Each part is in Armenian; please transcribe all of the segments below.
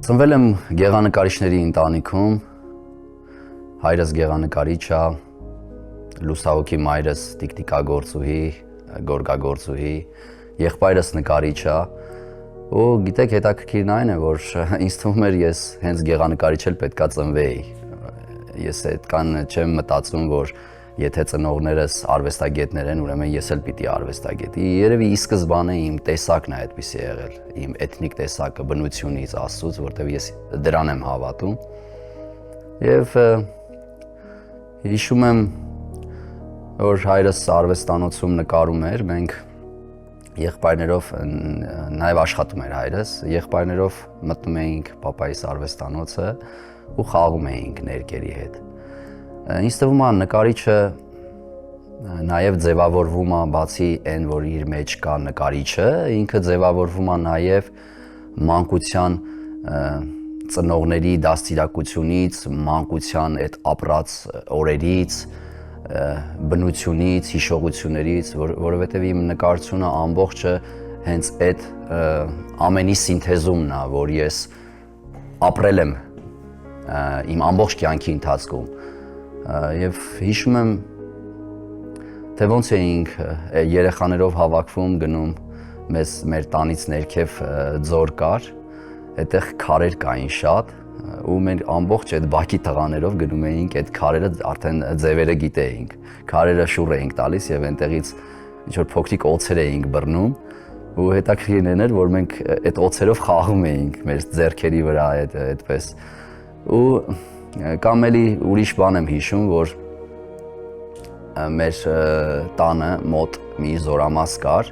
Ծնվել եմ գեղանկարիչների ընտանիքում, հայրս գեղանկարիչ է, լուսահոգի մայրս տիկտիկագործուհի, գորգագործուհի, եղբայրս նկարիչ է, ու գիտեք հետաքրքիրն այն է, որ ինձ թվում էր ես հենց գեղանկարիչ էլ պետքա ծնվեի, ես այդքան չեմ մտածում, որ եթե ծնողներս արվեստագետներ են, ուրեմն ես էլ պիտի արվեստագետ։ Երևի ի սկզբանե իմ տեսակն է այդպիսի եղել, իմ էթնիկ տեսակը բնությունից, Աստծուց, որտեղ ես դրան եմ հավատում։ Եվ հիշում եմ, որ հայրս արվեստանոցում նկարում էր, մենք եղբայրներով, նաև աշխատում էր հայրս, եղբայրներով մտնում էինք պապայիս արվեստանոցը ու խաղում էինք ներկերի հետ։ Ինձ թվում է նկարիչը նաև ձևավորվում է բացի այն, որ իր մեջ կա նկարիչը, ինքը ձևավորվում է նաև մանկության ծնողների դաստիարակությունից, մանկության այդ ապրած օրերից, բնությունից, հիշողություններից, որովհետև իմ նկարությունը ամբողջը հենց այդ ամենի սինթեզումն է, որ ես ապրել եմ իմ ամբողջ կյանքի ընթացքում։ Եվ հիշում եմ, թե ոնց էինք երեխաներով հավաքվում գնում մեր տանից ներքև ձոր կար, այդտեղ քարեր կային շատ, ու մեր ամբողջ այդ բակի տղաներով գնում էինք այդ քարերը արդեն ձևերը գիտեինք, քարերը շուռ էինք տալիս եւ այնտեղից ինչ-որ փոքրիկ օձեր էինք բռնում, ու հետաքրքիրն էր, որ մենք այդ օձերով խաղում էինք մեր ձեռքերի վրա այդպես, ու կամ էլի ուրիշ բան եմ հիշում, որ մեր տանը մոտ մի զորամաս կար,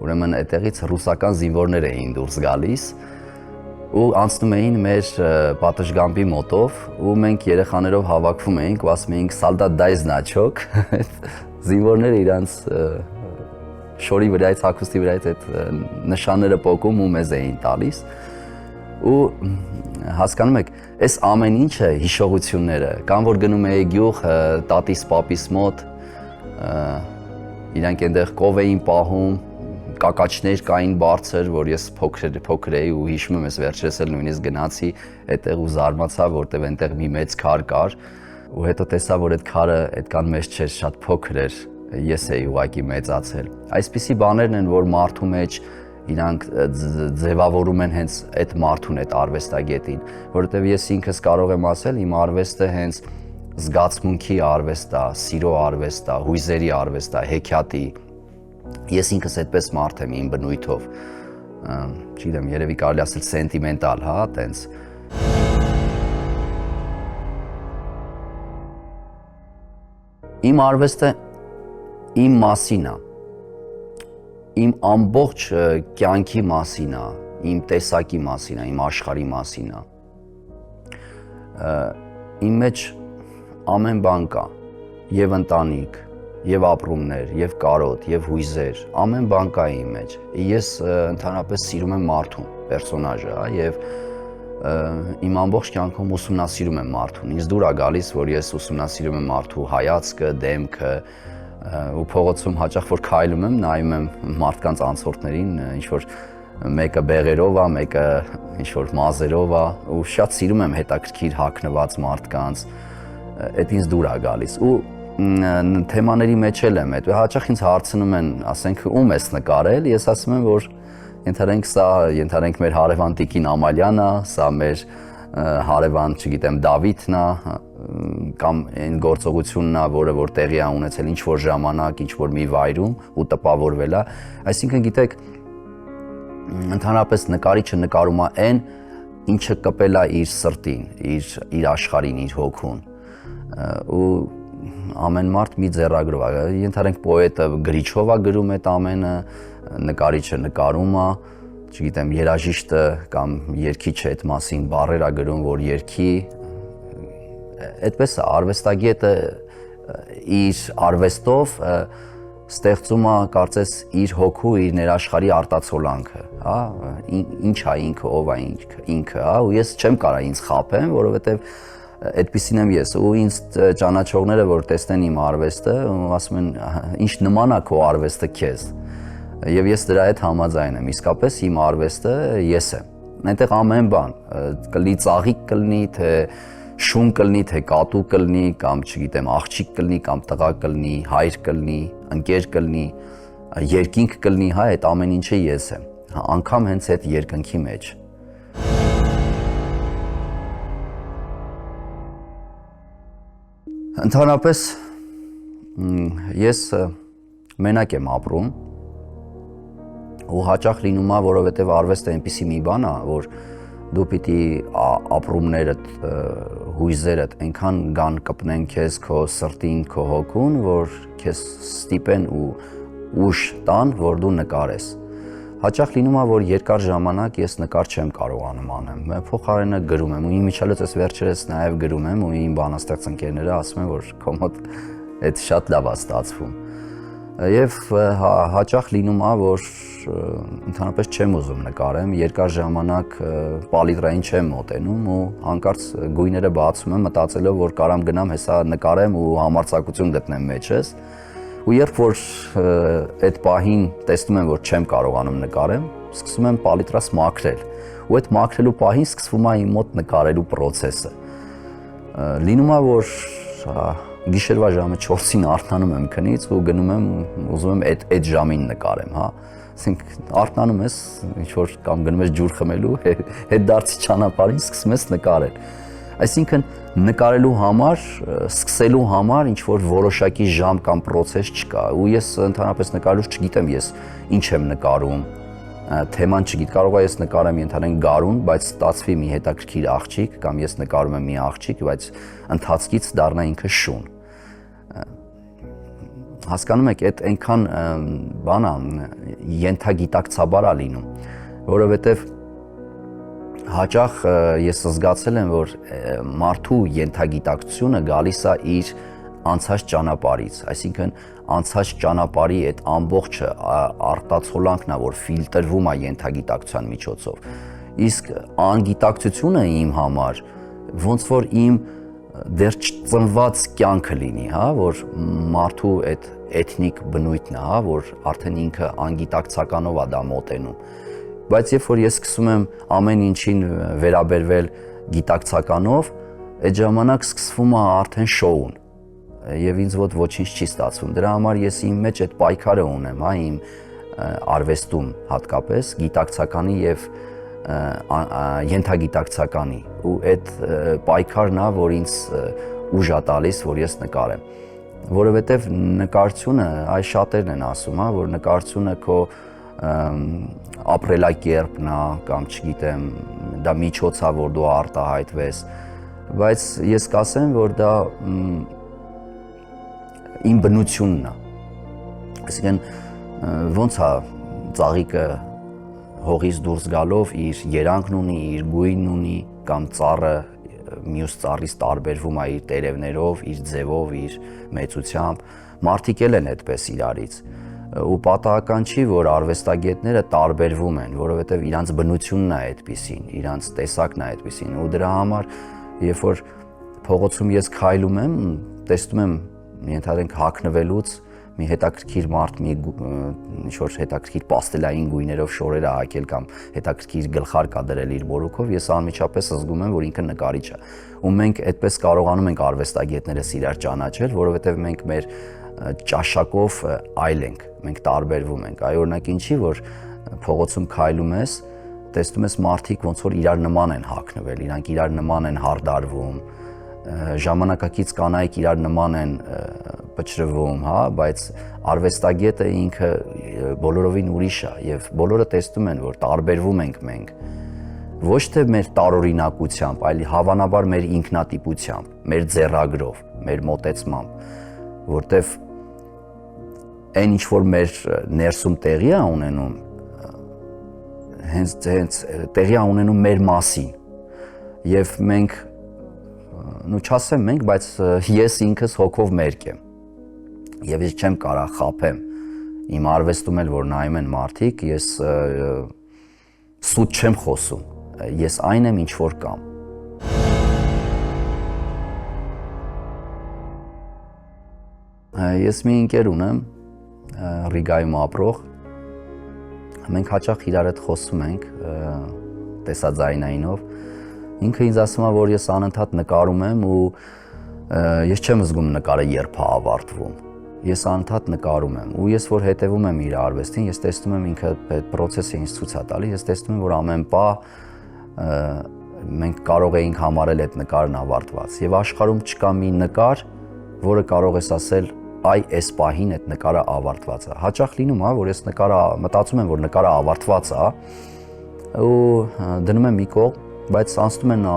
ուրեմն այդտեղից ռուսական զինվորներ էին դուրս գալիս ու անցնում էին մեր պատշգամբի մոտով ու մենք երեխաներով հավաքվում էինք ու ասում էինք «Սալդատ դայ զնաչոկ», զինվորները իրանց շորի վրայից, հագուստի վրայից այդ նշանները պոկում ու մեզ էին տալիս ու հասկանում եք, այս ամեն ինչը հիշողությունները, կամ որ գնում էի գյուղ տատիս պապիս մոտ, իրանք այնտեղ կով էին պահում, կակաչներ կային բարձր, որ ես փոքր էի ու հիշում եմ ես վերջերս էլ նույնիսկ գնացի այդտեղ ու զարմացա, որտեղ այնտեղ մի մեծ քար կար ու հետո տեսա, որ այդ քարը այդքան մեծ չէր, շատ փոքր էր, ես էի ուղղակի մեծացել։ Այսպիսի բաներն են, որ մարդու մեջ իրանք ձևավորում են հենց այդ մարդուն, այդ արվեստագետին, որովհետև ես ինքս կարող եմ ասել, իմ արվեստը հենց զգացմունքի արվեստ է, սիրո արվեստ է, հույզերի արվեստ է, հեքիաթի։ Ես ինքս այդպես մարդ եմ իմ բնույթով, չգիտեմ, երևի կարելի ասել սենտիմենտալ, հա, տենց։ Իմ արվեստը իմ մասին է, իմ ամբողջ կյանքի մասին է, իմ տեսակի մասին է, իմ աշխարհի մասին է։ Իմ մեջ ամեն բան կա, եւ ընտանիք, եւ ապրումներ, եւ կարոտ, եւ հույզեր, ամեն բան կա իմ մեջ։ Ես ընդհանրապես սիրում եմ մարդուն, պերսոնաժը, եւ իմ ամբողջ կյանքում ուսումնասիրում եմ մարդուն։ Ինձ դուր է գալիս, որ ես ուսումնասիրում եմ մարդու հայացքը, դեմքը, ու փողոցում հաճախ որ քայլում եմ, նայում եմ մարդկանց անցորդներին, ինչ որ մեկը բեղերով է, մեկը ինչ որ մազերով է, ու շատ սիրում եմ հետաքրքիր հագնված մարդկանց, այդ ինձ դուր է գալիս։ Ու թեմաների մեջ էլ եմ, հաճախ ինձ հարցնում են, ասենք ում ես նկարել, ես ասում եմ, որ ենթադրենք մեր հարևան Տիկին Ամալյանն է, սա մեր հարևան, չգիտեմ, Դավիթն է, կամ այն գործողությունն է, որը որ տեղի է ունեցել ինչ-որ ժամանակ, ինչ-որ մի վայրում ու տպավորվել է, այսինքն գիտեք, ընդհանրապես նկարիչը նկարում է այն, ինչը կպել է իր սրտին, իր աշխարհին, իր հոգուն, ու ամեն մարդ մի ձեռագրով է, ենթադրենք պոետը գրիչով է գրում այդ ամենը, նկարիչը նկարում է, չգիտեմ, երաժիշտը կամ երգիչը այդ մասին բառեր է գրում, որ երգի, այդպես է, արվեստագետը իր արվեստով ստեղծում է, կարծես, իր հոգու, իր ներաշխարհի արտացոլանքը, հա, ինչ է ինքը, ով է ինքը, հա, ու ես չեմ կարող ինձ խաբեմ, որովհետև այդպիսին եմ ես, ու ինձ ճանաչողները, որ տեսնեն իմ արվեստը, ասում են, ինչ նման է քո արվեստը քեզ, եւ ես դրա հետ համաձայն եմ, իսկապես իմ արվեստը ես եմ, այնտեղ ամեն բան, կլինի ծաղիկ կլինի, թե շուն կլինի, թե կատու կլինի, կամ չգիտեմ, աղջիկ կլինի, կամ տղա կլինի, հայր կլինի, ընկեր կլինի, երկինք կլինի, հա, այդ ամեն ինչը ես եմ, անգամ հենց այդ երկնքի մեջ։ Ընդհանրապես ես մենակ եմ ապրում ու հաճախ լինում է, որովհետև արվեստը այնպիսի մի բան է, որ դու պիտի ապրումներդ, հույզերդ այնքան գան կպնեն քեզ քո սրտին, քո հոգուն, որ քեզ ստիպեն ու ուժ տան, որ դու նկարես։ Հաճախ լինում է, որ երկար ժամանակ ես նկար չեմ կարողանում անեմ, փոխարենը գրում եմ ու իմիջիալից այս վերջերս նաև գրում եմ ու իմ բանաստեղծ ընկերները ասում են, որ քո մոտ այդ շատ լավ է ստացվում։ Եվ հաճախ լինում է, որ ընդհանրապես չեմ ուզում նկարեմ, երկար ժամանակ պալիտրային չեմ մոտենում ու հանկարծ գույները բացում եմ մտածելով, որ կարամ գնամ հեսա նկարեմ ու համարձակություն գտնեմ մեջս։ Ու երբ որ այդ պահին տեսնում եմ, որ չեմ կարողանում նկարեմ, սկսում եմ պալիտրաս մաքրել։ Ու այդ մաքրելու պահին սկսվում է իմ մոտ նկարելու process-ը։ Լինում է, որ գիշերվա ժամը 4-ին արթնանում եմ քնից ու գնում եմ ուզում եմ այդ ժամին նկարեմ, հա։ Ասենք արթնանում ես, ինչ որ կամ գնում ես ջուր խմելու, հետ դարձի ճանապարհին սկսում ես նկարել։ Այսինքն նկարելու համար, սկսելու համար ինչ որ որոշակի ժամ կամ process չկա։ Ու ես ընդհանրապես նկարելուց չգիտեմ ես ինչ եմ նկարում, թեման չգիտեմ, կարող է ես նկարեմ ընդհանրեն գարուն, բայց ստացվի մի հետաքրքիր աղջիկ կամ ես նկարում եմ մի աղջիկ, բայց ընթացքից դառնա ինքը շուն։ Հասկանում եք, այդ այնքան բան է, ենթագիտակցաբար է լինում, որովհետև հաճախ ես զգացել եմ, որ մարդու ենթագիտակցությունը գալիս է իր անցած ճանապարհից, այսինքն անցած ճանապարհի այդ ամբողջը արտացոլանքն է, որ ֆիլտրվում է ենթագիտակցության միջոցով։ Իսկ անգիտակցությունը իմ համար ոնց որ իմ դեռ ծնված կյանքը լինի, հա, որ մարդու այդ էթնիկ բնույթն է, հա, որ արդեն ինքը անգիտակցականով է դա մոտենում։ Բայց երբ որ ես սկսում եմ ամեն ինչին վերաբերվել գիտակցականով, այդ ժամանակ սկսվում է արդեն շոուն եւ ինձ ոչինչ չի ստացվում։ Դրա համար ես իմ մեջ այդ պայքարը ունեմ, հա, իմ արվեստում հատկապես գիտակցականի եւ ենթագիտակցականի ու այդ պայքարն է, որ ինձ ուժ է տալիս, որ ես նկարեմ, որովհետեւ նկարությունը, այ շատերն են ասում, հա, որ նկարությունը քո ապրելակերպն է կամ չգիտեմ, դա միջոց է, որ դու արտահայտվես, բայց ես կասեմ, որ դա իմ բնությունն է, այսինքն ոնց է ծաղիկը հողից դուրս գալով իր երանգն ունի, իր գույնն ունի, կամ ծառը մյուս ծառից տարբերվում է իր տերևներով, իր ձևով, իր մեծությամբ, մարդիկ էլ են այդպես իրարից, ու պատահական չի, որ արվեստագետները տարբերվում են, որովհետև իրանց բնությունն է այդպիսին, իրանց տեսակն է այդպիսին, ու դրա համար, երբ որ փողոցում ես քայլում եմ, տեսնում եմ ենթադրենք հագնվելուց մի հետաքրքիր մարդ մի ինչ-որ հետաքրքիր պաստելային գույներով շորեր է հագել կամ հետաքրքիր գլխար կա դրել իր մորուքով, ես անմիջապես զգում եմ, որ ինքը նկարիչ է։ Ու մենք այդպես կարողանում ենք արվեստագետներս իրար ճանաչել, որովհետև մենք մեր ճաշակով այլ ենք, մենք տարբերվում ենք։ Այ օրինակ ինչի, որ փողոցում քայլում ես, տեսնում ես մարդիկ ոնց որ իրար նման են հագնվել, իրանք իրար նման են հարդարվում, ժամանակակից կանայք իրար նման են պճրվում, հա, բայց արվեստագետը ինքը բոլորովին ուրիշ է եւ բոլորը տեսնում են, որ տարբերվում ենք մենք ոչ թե մեր տարօրինակությամբ, այլ հավանաբար մեր ինքնատիպությամբ, մեր ձեռագրով, մեր մոտեցմամբ, որտեվ այն ինչ որ մեր ներսում տեղի է ունենում, հենց տեղի է ունենում մեր մասին եւ մենք նու չասեմ մենք, բայց ես ինքս հոգով մերկ եմ եւ ես չեմ կարա խափեմ իմ արվեստում էլ որ նայում են մարդիկ, ես սուտ չեմ խոսում, ես այն եմ ինչ որ կամ։ Ես մի ընկեր ունեմ Ռիգայում ապրող, մենք հաճախ իրար հետ խոսում ենք, տեսաձայնայինով, ինքը ինձ ասում է, որ ես անընդհատ նկարում եմ ու ես չեմ զգում նկարը երբ է ավարտվում։ Ես անընդհատ նկարում եմ ու ես որ հետևում եմ իր արվեստին, ես տեսնում եմ ինքը այդ process-ը ինձ ցույց է տալիս, ես տեսնում եմ, որ ամեն պահ մենք կարող էինք համարել այդ նկարն ավարտված եւ աշխարհում չկա մի նկար, որը կարող ես ասել այ այս պահին այդ նկարը ավարտված է։ Հաճախ լինում է, որ ես նկարը մտածում եմ, որ նկարը ավարտված է ու դնում եմ մի կողմ, բայց անցնում են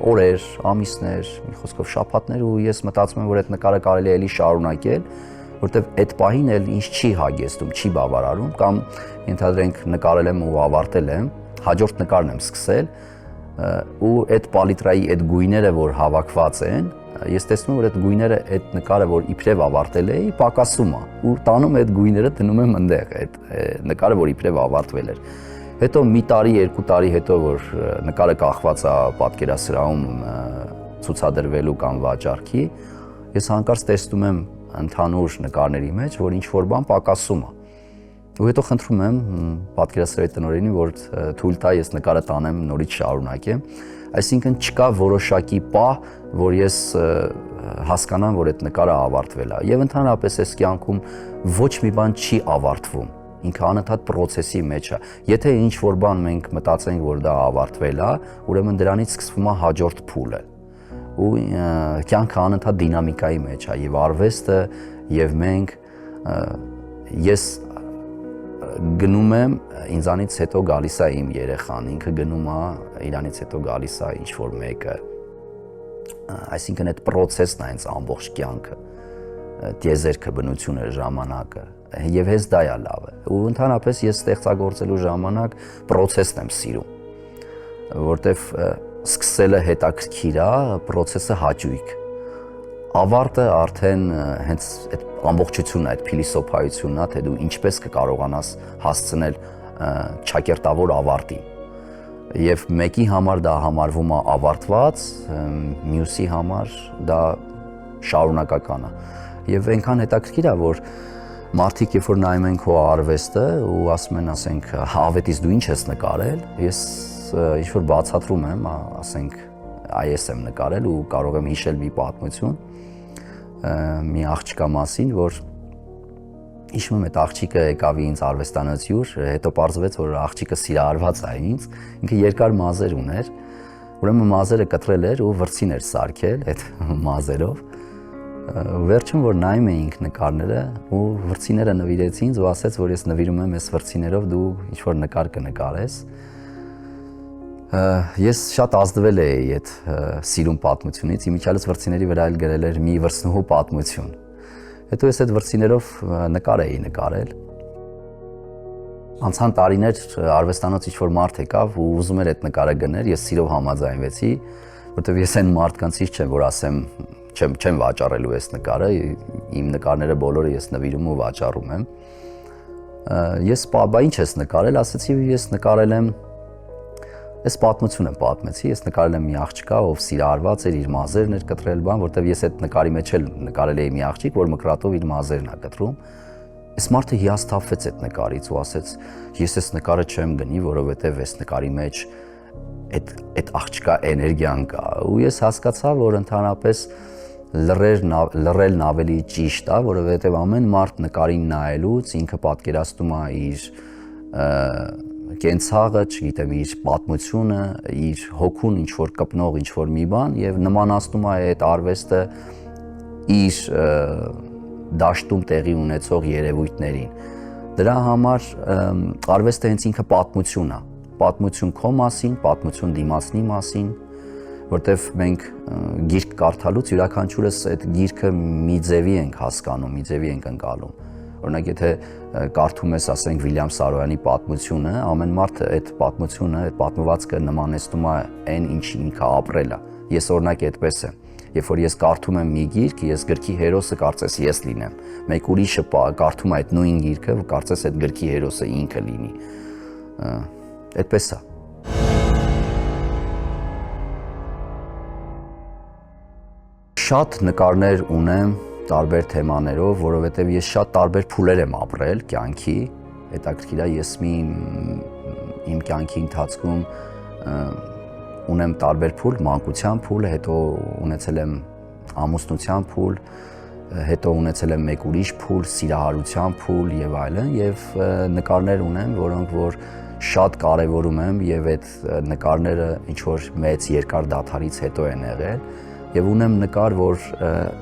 օրեր, ամիսներ, մի խոսքով շաբաթներ ու ես մտածում եմ, որ այդ նկարը կարելի է էլի շարունակել, որտեվ այդ պահին էլ ինձ չի հագեցնում, չի բավարարում կամ ենթադրենք նկարել եմ ու ավարտել եմ, հաջորդ նկարն եմ սկսել ու այդ պալիտրայի այդ գույները, որ հավաքված են, ես տեսնում եմ, որ այդ գույները այդ նկարը, որ իբրև ավարտել էի, պակասում է ու տանում այդ գույները դնում եմ այնտեղ, այդ նկարը, որ իբրև ավարտվել էր։ Հետո մի տարի, 2 տարի հետո, որ նկարը կախված է պատկերասրահում ցուցադրվելու կամ վաճառքի, ես հանկարծ տեսնում եմ ընդհանուր նկարների մեջ, որ ինչ-որ բան պակասում է։ Ու հետո խնդրում եմ պատկերասրահի տնօրենին, որ թույլ տա ես նկարը տանեմ նորից շարունակեմ, այսինքն չկա որոշակի պահ, որ ես հասկանամ, որ այդ նկարը ավարտվել է։ Եվ ընդհանրապես այս կյանքում ոչ մի բան չի ավարտվում, ինքը անընդհատ process-ի մեջ է։ Եթե ինչ-որ բան մենք մտածենք, որ դա ավարտվել է, ուրեմն դրանից սկսվում է հաջորդ փուլը։ Ու կյանքը անընդհատ դինամիկայի մեջ է, եւ արվեստը, եւ մենք ես գնում եմ, ինձանից հետո գալիս է իմ երեխան, ինքը գնում է, իրանից հետո գալիս է ինչ-որ մեկը։ Այսինքն այդ process-ն է հենց ամբողջ կյանքը, տիեզերքը, բնությունը, ժամանակը, եւ հենց դա է լավը։ Ու ընդհանրապես ես ստեղծագործելու ժամանակ process-ն եմ սիրում, որտեվ սկսելը հետաքրքիր է, process-ը հաճույք։ Ավարտը արդեն հենց այդ ամբողջությունն է, այդ փիլիսոփայությունն է, թե դու ինչպես կկարողանաս հասցնել ճակերտավոր ավարտի։ Եվ մեկի համար դա համարվում է ավարտված, մյուսի համար դա շարունակական է։ Եվ այնքան հետաքրքիր է, որ մարդիկ երբ որ նայում են քո արվեստը ու ասում են, ասենք, հավետից դու ինչ ես նկարել, ես ինչ որ բացատրում եմ, ասենք, այս եմ նկարել ու կարող եմ հիշել մի պատմություն մի աղջկա մասին, որ հիշում եմ այդ աղջիկը եկավ ինձ արվեստանոց հյուր, հետո պարզվեց, որ աղջիկը սիրահարված է ինձ, ինքը երկար մազեր ուներ, ուրեմն մազերը կտրել էր ու վրձին էր սարքել այդ մազերով, վերջում որ նայում էինք նկարները ու վրձիները նվիրեց ինձ ու ասեց, որ ես նվիրում եմ այս վրձիներով դու ինչ-որ նկար կնկարես։ Ես շատ ազդվել էի այդ սիրուն պատմությունից, իմիջիալս վրձիների վրա էլ գրել էր մի վրձնուհու պատմություն։ Հետո ես այդ վրձիներով նկար էի նկարել։ Անցան տարիներ արվեստանոց ինչ-որ մարդ եկավ ու ուզում էր այդ նկարը գներ, ես սիրով համաձայնվեցի, որտեղ ես այն մարդկանցից չեմ, որ ասեմ չեմ վաճառելու այս նկարը, իմ նկարները բոլորը ես նվիրում ու վաճառում եմ։ Ես բա ինչ ես նկարել, ասեցի ես նկարել եմ Այս պատմությունը պատմեցի, ես նկարել եմ մի աղջկա, ով սիրահարված էր, իր մազերն էր կտրել բան, որտեվ ես այդ նկարի մեջ էլ նկարել էի մի աղջիկ, որ մկրատով իր մազերն է կտրում։ Այս մարդը հիասթափվեց այդ նկարից ու ասեց. ես այս նկարը չեմ գնի, որովհետև այս նկարի մեջ այդ աղջկա էներգիան կա։ Ու ես հասկացա, որ ընդհանրապես լռելն ավելի ճիշտ է, որովհետև ամեն մարդ նկարին նայելուց ինքը պատկերացնում է իր կենցաղը, չգիտեմ, իր պատմությունը, իր հոգուն ինչ-որ կպնող ինչ-որ մի բան եւ նմանացնում է այդ արվեստը իր դաշտում տեղի ունեցող երևույթներին։ Դրա համար արվեստը հենց ինքը պատմություն է, պատմություն քո մասին, պատմություն դիմացնի մասին, որտեվ մենք գիրք կարդալուց յուրաքանչյուրս այդ գիրքը մի ձևի ենք հասկանում, մի ձևի ենք ընկալում։ Օրինակ, եթե կարդում ես, ասենք, Վիլյամ Սարոյանի պատմությունը, ամեն մարդ այդ պատմությունը, այդ պատմվածքը նմանեցնում է այն, ինչ ինքը ապրել է։ Ես օրինակ այդպես եմ։ Երբ որ ես կարդում եմ մի գիրք, ես գրքի հերոսը կարծես ես լինեմ։ Մեկ ուրիշը կարդում է այդ նույն գիրքը, կարծես այդ գրքի հերոսը ինքը լինի։ Այդպես է։ Շատ նկարներ ունեմ տարբեր թեմաներով, որովհետև ես շատ տարբեր փուլեր եմ ապրել կյանքի, հետաքրքիր է, ես իմ կյանքի ընթացքում ունեմ տարբեր փուլ, մանկության փուլ, հետո ունեցել եմ ամուսնության փուլ, հետո ունեցել եմ մեկ ուրիշ փուլ, սիրահարության փուլ եւ այլն, եւ նկարներ ունեմ, որոնք որ շատ կարևորում եմ եւ այդ նկարները ինչ որ մեծ երկար դադարից հետո են եղել եւ ունեմ նկար, որ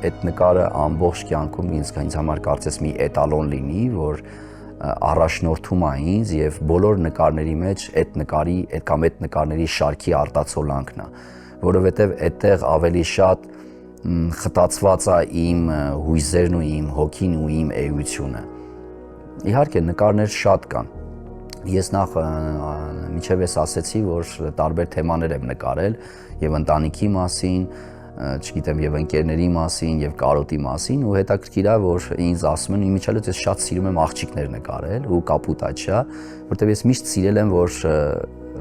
այդ նկարը ամբողջ կյանքում ինձ համար կարծես մի էտալոն լինի, որ առաջնորդում է ինձ եւ բոլոր նկարների մեջ այդ նկարի կամ այդ նկարների շարքի արտացոլանքն է, որովհետեւ այդտեղ ավելի շատ խտացված է իմ հույզերն ու իմ հոգին ու իմ էությունը։ Իհարկե նկարներ շատ կան։ Ես նախ միջև ես ասեցի, որ տարբեր թեմաներ եմ նկարել եւ ընտանիքի մասին, չգիտեմ, եւ ընկերների մասին, եւ կարոտի մասին, ու հետաքրքիր է, որ ինձ ասում են իմիջիալից ես շատ սիրում եմ աղջիկներ նկարել ու կապույտ աչյա, որտեղ ես միշտ սիրել եմ, որ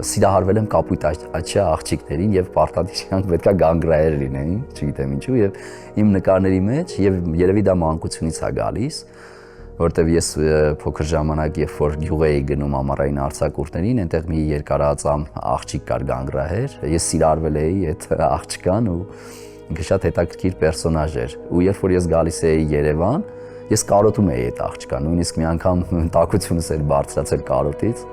սիրահարվել եմ կապույտ աչյա աղջիկներին եւ պարտադիր իրանք պետքա գանգրահեր լինեին, չգիտեմ ինչու, եւ իմ նկարների մեջ եւ երևի դա մանկությունից է գալիս, որտեվ ես փոքր ժամանակ երբ որ գյուղ էի գնում ամառային արձակուրդներին, այնտեղ մի երկարածամ աղջիկ կար գանգրահեր, ես սիրահարվել էի այդ աղջկան ու ինքը շատ հետաքրքիր պերսոնաժ էր, ու երբ որ ես գալիս էի Երևան, ես կարոտում էի այդ աղջկան, նույնիսկ մի անգամ տաքությունս էր բարձրացել կարոտից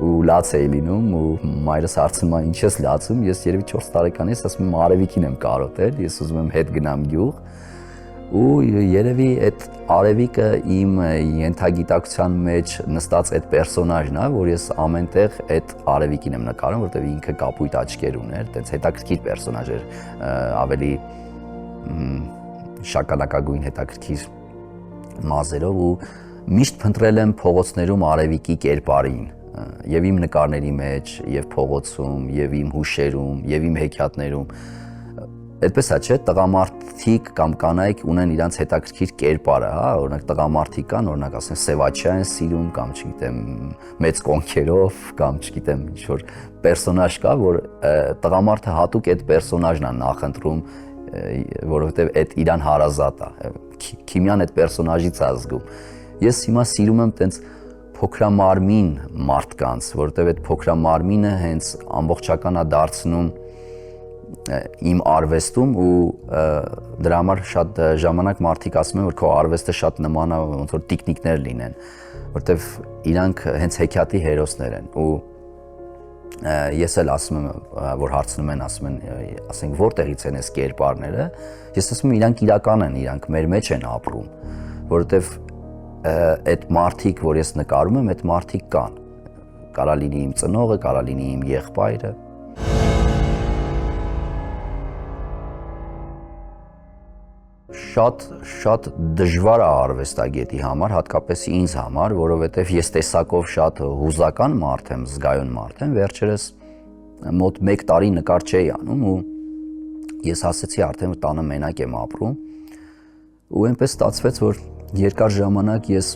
ու լաց էի լինում ու մայրս հարցնում է ինչ ես լացում, ես երևի 4 տարեկան ես, ասում եմ Արևիկին եմ կարոտել, ես ուզում եմ հետ գնամ գյուղ ու երևի այդ Արևիկը իմ ենթագիտակցության մեջ նստած այդ պերսոնաժն է, որ ես ամենտեղ այդ Արևիկին եմ նկարում, որտեղ ինքը կապույտ աչքեր ուներ, այդպես հետաքրքիր պերսոնաժ էր, ավելի շագանակագույն հետաքրքիր մազերով ու միշտ փնտրել եմ փողոցներում Արևիկի կերպարին եւ իմ նկարների մեջ, եւ փողոցում, եւ իմ հուշերում, եւ իմ հեքիաթներում։ Այդպես է, չէ՞, տղամարդիկ կամ կանայք ունեն իրենց հետաքրքիր կերպարը, հա, օրինակ տղամարդիկ կան, օրինակ ասեն Սևաչյա են սիրում կամ չգիտեմ մեծ կոնքերով կամ չգիտեմ ինչ որ պերսոնաժ կա, որ տղամարդը հատուկ այդ պերսոնաժն է նախընտրում, որովհետեւ այդ իրան հարազատ է։ Քիմիան այդ պերսոնաժից է զգում։ Ես հիմա սիրում եմ տենց փոքրամարմին մարդկանց, որովհետեւ այդ փոքրամարմինը հենց ամբողջական է դարձնում իմ արվեստում ու դրա համար շատ ժամանակ մարդիկ ասում են, որ քո արվեստը շատ նման է ոնց որ տիկնիկներ լինեն, որովհետև իրանք հենց հեքիաթի հերոսներ են ու ես էլ ասում եմ, որ հարցնում են, ասում են, ասենք որտեղից են այս կերպարները, ես ասում եմ իրանք իրական են, իրանք մեր մեջ են ապրում, որովհետև այդ մարդիկ, որ ես նկարում եմ, այդ մարդիկ կան, կարա լինի իմ ծնողը, կարա լինի իմ եղբայրը։ Շատ դժվար է արվեստագետի համար, հատկապես ինձ համար, որովհետև ես տեսակով շատ հուզական մարդ եմ, զգայուն մարդ եմ, վերջերս մոտ 1 տարի նկար չէի անում ու ես ասեցի արդեն տանը մենակ եմ ապրում ու այնպես ստացվեց, որ երկար ժամանակ ես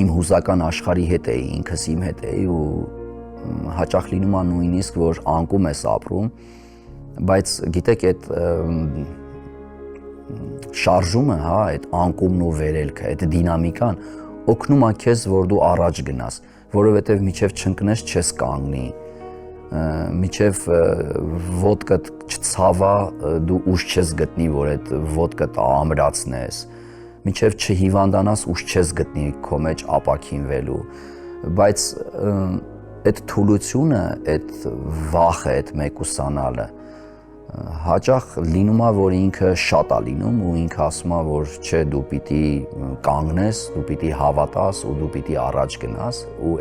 իմ հուզական աշխարհի հետ էի, ինքս իմ հետ էի ու հաճախ լինում է նույնիսկ, որ անկում ես ապրում, բայց գիտեք այդ շարժումը, հա, այդ անկումն ու վերելքը, այդ դինամիկան օգնում է քեզ, որ դու առաջ գնաս, որովհետև միջև չընկնես չես կանգնի, միջև ոտքդ չցավա, դու ուժ չես գտնի, որ այդ ոտքդ ամրացնես, միջև չհիվանդանաս ուժ չես գտնի քո մեջ ապակինվելու, բայց այդ թուլությունը, այդ վախը, այդ մեկուսանալը հաճախ լինում է, որ ինքը շատ է լինում ու ինքը ասում է, որ չէ, դու պիտի կանգնես, դու պիտի հավատաս ու դու պիտի առաջ գնաս ու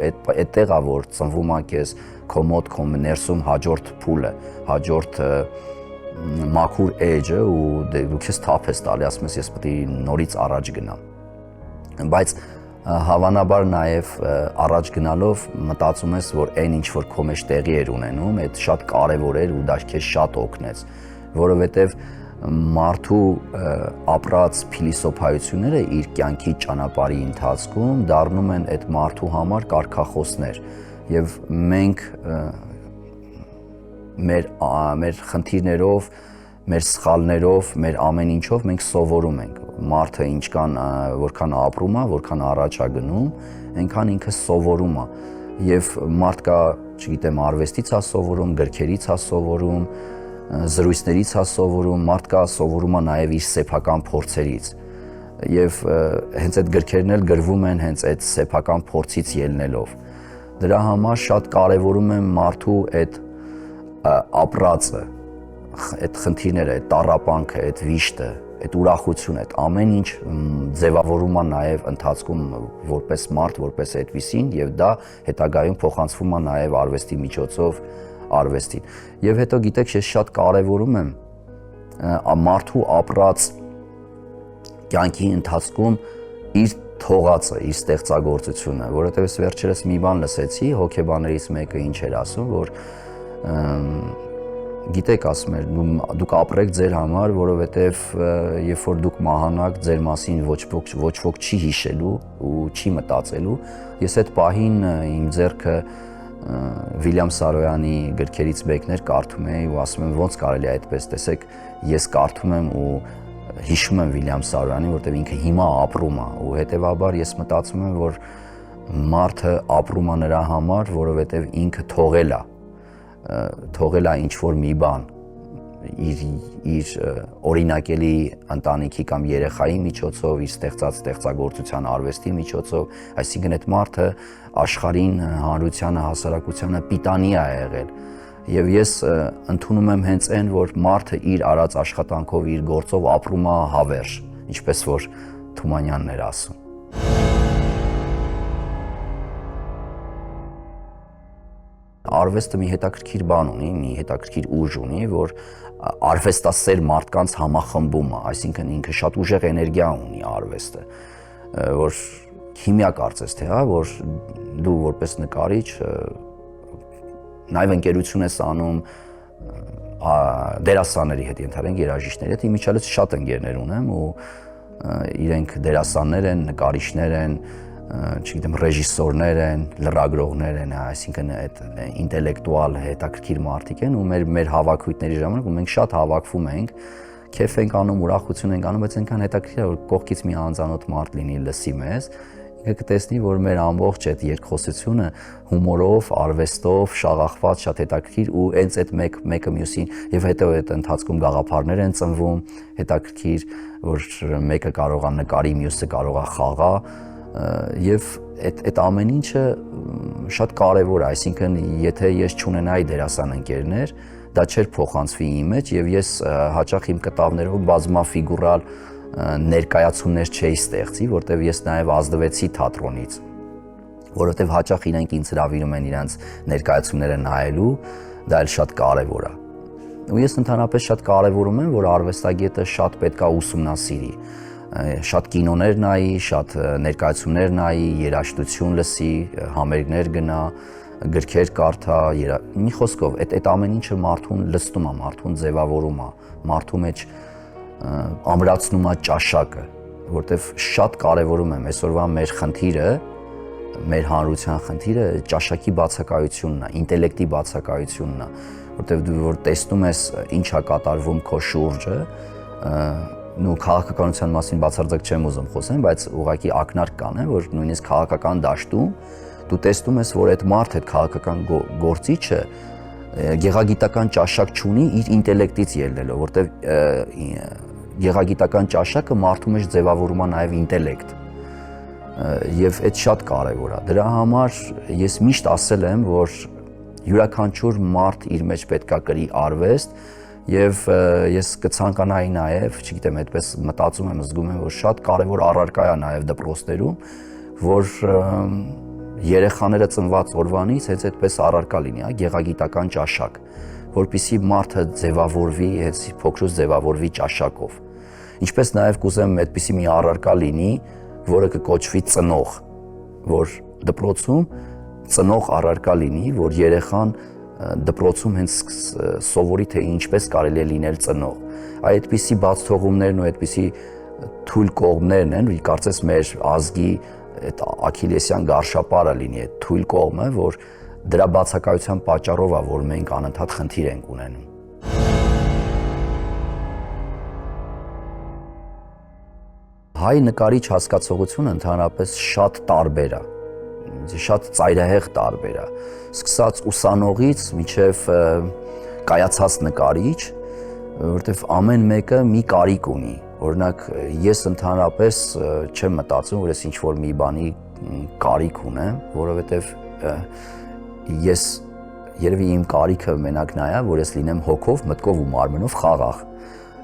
այդտեղ է, որ ծնվում է քեզ քո մոտ, քո ներսում հաջորդ փուլը, հաջորդ մաքուր էջը ու դու քեզ թափ ես տալի, ասում ես պետք է նորից առաջ գնամ։ Բայց հավանաբար նաև առաջ գնալով մտածում ես, որ այն ինչ որ քո մեջ տեղի էր ունենում, այդ շատ կարևոր էր ու դա քեզ շատ օգնեց, որովհետև մարդու ապրած փիլիսոփայությունները իր կյանքի ճանապարհի ընթացքում դառնում են այդ մարդու համար կարգախոսներ եւ մենք մեր խնդիրներով, մեր սխալներով, մեր ամեն ինչով մենք սովորում ենք։ Մարդը ինչքան որքան ապրում է, որքան առաջ է գնում, այնքան ինքը սովորում է։ եւ մարդ կա, չգիտեմ, արվեստից է սովորում, գրքերից է սովորում, զրույցներից է սովորում, մարդ կա սովորում է նաեւ իր սեփական փորձերից եւ հենց այդ գրքերն էլ գրվում են հենց այդ սեփական փորձից ելնելով։ Դրա համար շատ կարեւորում եմ մարդու այդ ապրածը, այդ խնդիրները, այդ տառապանքը, այդ վիշտը, այդ ուրախությունը, այդ ամեն ինչ ձևավորում է նաև ընթացքում որպես մարդ, որպես այդպիսին եւ դա հետագայում փոխանցվում է նաև արվեստի միջոցով արվեստին։ Եվ հետո գիտեք, ես շատ կարևորում եմ մարդու ապրած կյանքի ընթացքում իր թողածը, իր ստեղծագործությունը, որովհետեւ ես վերջերս մի բան լսեցի, հոգեբաններից մեկը ինչ էր ասում, որ գիտեք, ասում էր, դուք ապրեք ձեր համար, որովհետև երբ որ դուք մահանաք, ձեր մասին ոչ ոք չի հիշելու ու չի մտածելու։ Ես այդ պահին իմ ձեռքը Վիլյամ Սարոյանի գրքերից մեկներ կարդում էի ու ասում եմ ոնց կարելի է այդպես, տեսեք, ես կարդում եմ ու հիշում եմ Վիլյամ Սարոյանին, որովհետև ինքը հիմա ապրում է ու հետևաբար ես մտածում եմ, որ մարդը ապրում է նրա համար, որովհետև ինքը թողել է ինչ-որ մի բան իր օրինակելի ընտանիքի կամ երեխայի միջոցով, իր ստեղծագործության արվեստի միջոցով, այսինքն այդ մարդը աշխարհին, հանրությանը, հասարակությանը պիտանի է եղել։ Եվ ես ընդունում եմ հենց այն, որ մարդը իր արած աշխատանքով, իր գործով ապրում է հավերժ, ինչպես որ Թումանյանն էր ասում։ Արվեստը մի հետաքրքիր բան ունի, մի հետաքրքիր ուժ ունի, որ արվեստասեր մարդկանց համախմբում է, այսինքն ինքը շատ ուժեղ էներգիա ունի արվեստը, որ քիմիա կարծես թե, որ դու որպես նկարիչ նաև ընկերություն ես անում դերասանների հետ, ենթադրենք երաժիշտների հետ, իմիջիալից շատ ընկերներ ունեմ ու իրենք դերասաններ են, նկարիչներ են, չգիտեմ, ռեժիսորներ են, լրագրողներ են, այսինքն այդ ինտելեկտուալ հետաքրքիր մարդիկ են ու մեր հավաքույթների ժամանակ ու մենք շատ հավաքվում ենք, քեֆ ենք անում, ուրախություն ենք անում, բայց այնքան հետաքրքիր է որ կողքից մի անծանոթ մարդ լինի լսի մեզ, ինքը կտեսնի, որ մեր ամբողջ այդ երկխոսությունը հումորով, արվեստով, շաղախված, շատ հետաքրքիր ու հենց այդ մեկը մյուսին եւ հետո այդ ընթացքում գաղափարներ են ծնվում, հետաքրքիր, որ մեկը կարող է նկարի, մյուսը կարող է խաղա եւ այդ ամեն ինչը շատ կարեւոր է, այսինքն եթե ես չունենայի դերասան ընկերներ, դա չէր փոխանցվի իմ մեջ եւ ես հաճախ իմ կտավներով բազմաֆիգուրալ ներկայացումներ չէի ստեղծի, որտեղ ես նաեւ ազդվեցի թատրոնից, որովհետեւ հաճախ իրենք ինձ հրավիրում են իրանց ներկայացումները նայելու, դա էլ շատ կարեւոր է։ Ու ես ընդհանրապես շատ կարեւորում եմ, որ արվեստագետը շատ պետք է ուսումնասիրի, շատ կինոներ նայի, շատ ներկայացումներ նայի, երաժշտություն լսի, համերգներ գնա, գրքեր կարդա, մի խոսքով, այդ ամեն ինչը մարդուն լցնում է, մարդուն ձևավորում է, մարդու մեջ ամրացնում է ճաշակը, որտեվ շատ կարևորում եմ այսօրվա մեր խնդիրը, մեր հանրության խնդիրը ճաշակի բացակայությունն է, ինտելեկտի բացակայությունն է, որտեվ դու որ տեսնում ես ինչ է կատարվում քո շուրջը, նու քաղաքականության մասին բացարձակ չեմ ուզում խոսեմ, բայց ուղղակի ակնարկ կան, որ նույնիսկ քաղաքական դաշտում դու տեսնում ես, որ այդ մարդը, այդ քաղաքական գործիչը գեղագիտական ճաշակ չունի իր ինտելեկտից ելնելով, որտեվ գեղագիտական ճաշակը մարդու մեջ ձևավորում է նաև ինտելեկտ։ Եվ այդ շատ կարևոր է։ Դրա համար ես միշտ ասել եմ, որ յուրաքանչյուր մարդ իր մեջ պետք է կրի արվեստ եւ ես կցանկանայի նաեւ, չգիտեմ, այդպես մտածում եմ, զգում եմ, որ շատ կարևոր առարկա է նաեւ դպրոցներում, որ երեխաները ծնված օրվանից հենց այդպես առարկա լինի, գեղագիտական ճաշակ, որպեսզի մարդը ձևավորվի, հենց փոքրուց ձևավորվի ճաշակով։ Ինչպես նաեւ կուզեմ այդպիսի մի առարկա լինի, որը կկոչվի ծնող, որ դպրոցում ծնող առարկա լինի, որ երեխան դպրոցում հենց սովորի թե ինչպես կարելի է լինել ծնող։ Այդպիսի բաց թողումներն ու այդպիսի թույլ կողմներն են, կարծես մեր ազգի այդ աքիլեսյան գարշապարը լինի, այդ թույլ կողմը, որ դրա բացակայության պատճառով է, որ մենք անընդհատ խնդիր ենք ունենում։ Հայ նկարիչ հասկացողությունը ընդհանրապես շատ տարբեր է։ շատ ծայրահեղ տարբեր է, սկսած ուսանողից մինչև կայացած նկարիչ, որովհետև ամեն մեկը մի կարիք ունի։ Օրինակ, ես ընդհանրապես չեմ մտածում, որ ես ինչ-որ մի բանի կարիք ունեմ, որովհետև ես երևի իմ կարիքը մենակ նա է, որ ես լինեմ հոգով, մտքով ու մարմնով խաղաղ։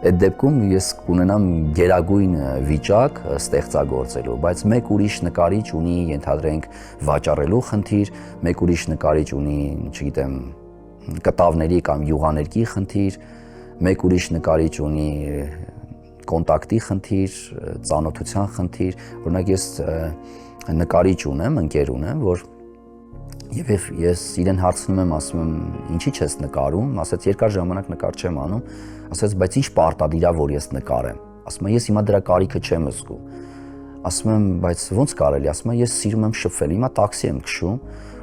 Այդ դեպքում ես կունենամ գերագույն վիճակ ստեղծագործելու, բայց մեկ ուրիշ նկարիչ ունի, ենթադրենք, վաճառելու խնդիր, մեկ ուրիշ նկարիչ ունի, չգիտեմ, կտավների կամ յուղաներկի խնդիր, մեկ ուրիշ նկարիչ ունի կոնտակտի խնդիր, ծանոթության խնդիր, օրինակ ես նկարիչ ունեմ, ընկեր ունեմ, որ եւ ես իրեն հարցնում եմ, ասում եմ, ինչի՞ չես նկարում, ասաց երկար ժամանակ նկար չեմ անում, ասաց, բայց ինչ պարտադիր է, որ ես նկարեմ, ասում եմ, ես հիմա դրա կարիքը չեմ զգում, ասում եմ, բայց ո՞նց կարելի, ասում եմ, ես սիրում եմ շփվել, հիմա տաքսի եմ քշում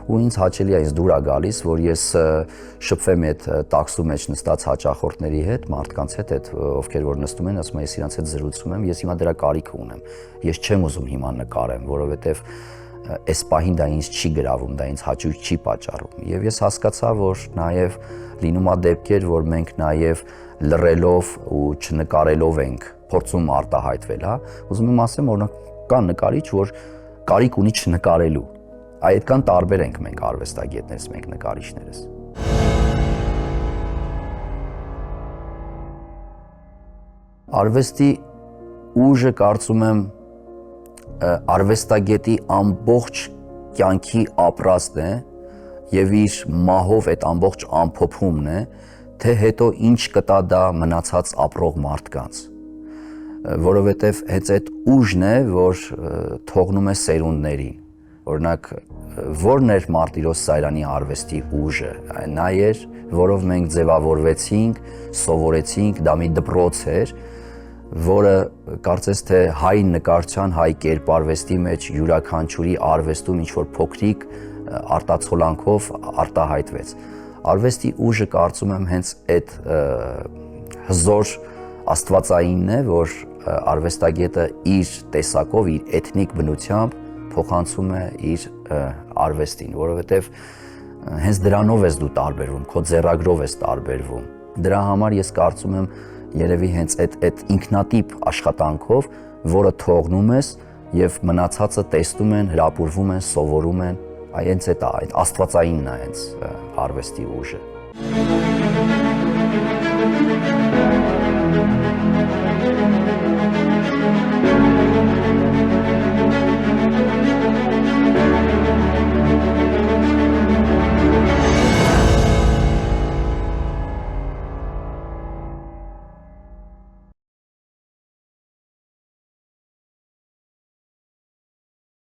ու ինձ հաճելի է, ինձ դուր է գալիս, որ ես շփվեմ այդ տաքսու մեջ նստած հաճախորդների հետ, մարդկանց հետ, այդ ովքեր որ նստում են, ասում եմ, ես իրանց հետ զրուցում եմ, ես հիմա դրա կարիքը ունեմ, ես չեմ ուզում հիմա նկարեմ, որովհետև այս պահին դա ինձ չի գրավում, դա ինձ հաճույք չի պատճառում։ Եվ ես հասկացա, որ նաև լինում է դեպքեր, որ մենք նաև լռելով ու չնկարելով ենք փորձում արտահայտվել, հա։ Ուզում եմ ասեմ, օրինակ կա նկարիչ, որ կարիք ունի չնկարելու։ Այդքան տարբեր ենք մենք արվեստագետներից, մենք նկարիչներս։ Արվեստի ուժը կարծում եմ արվեստագետի ամբողջ կյանքի ապրածն է եւ իր մահով այդ ամբողջ ամփոփումն է, թե հետո ինչ կտա դա մնացած ապրող մարդկանց, որովհետեւ հենց այդ ուժն է, որ թողնում է սերունդներին։ Օրինակ, որն էր Մարտիրոս Սարյանի արվեստի ուժը, նա էր, որով մենք ձևավորվեցինք, սովորեցինք, դա մի դպրոց էր, որը կարծես թե հայ նկարչության, հայ կերպարվեստի մեջ յուրաքանչյուրի արվեստում ինչ-որ փոքրիկ արտացոլանքով արտահայտվեց։ Արվեստի ուժը կարծում եմ հենց այդ հզոր աստվածայինն է, որ արվեստագետը իր տեսակով, իր էթնիկ բնությամբ փոխանցում է իր արվեստին, որովհետև հենց դրանով ես դու տարբերվում, քո ձեռագրով ես տարբերվում։ Դրա համար ես կարծում եմ երևի հենց այդ ինքնատիպ աշխատանքով, որը թողնում ես եւ մնացածը տեսնում են, հրապուրվում են, սովորում են, հենց այդ աստվածայինն է հենց արվեստի ուժը։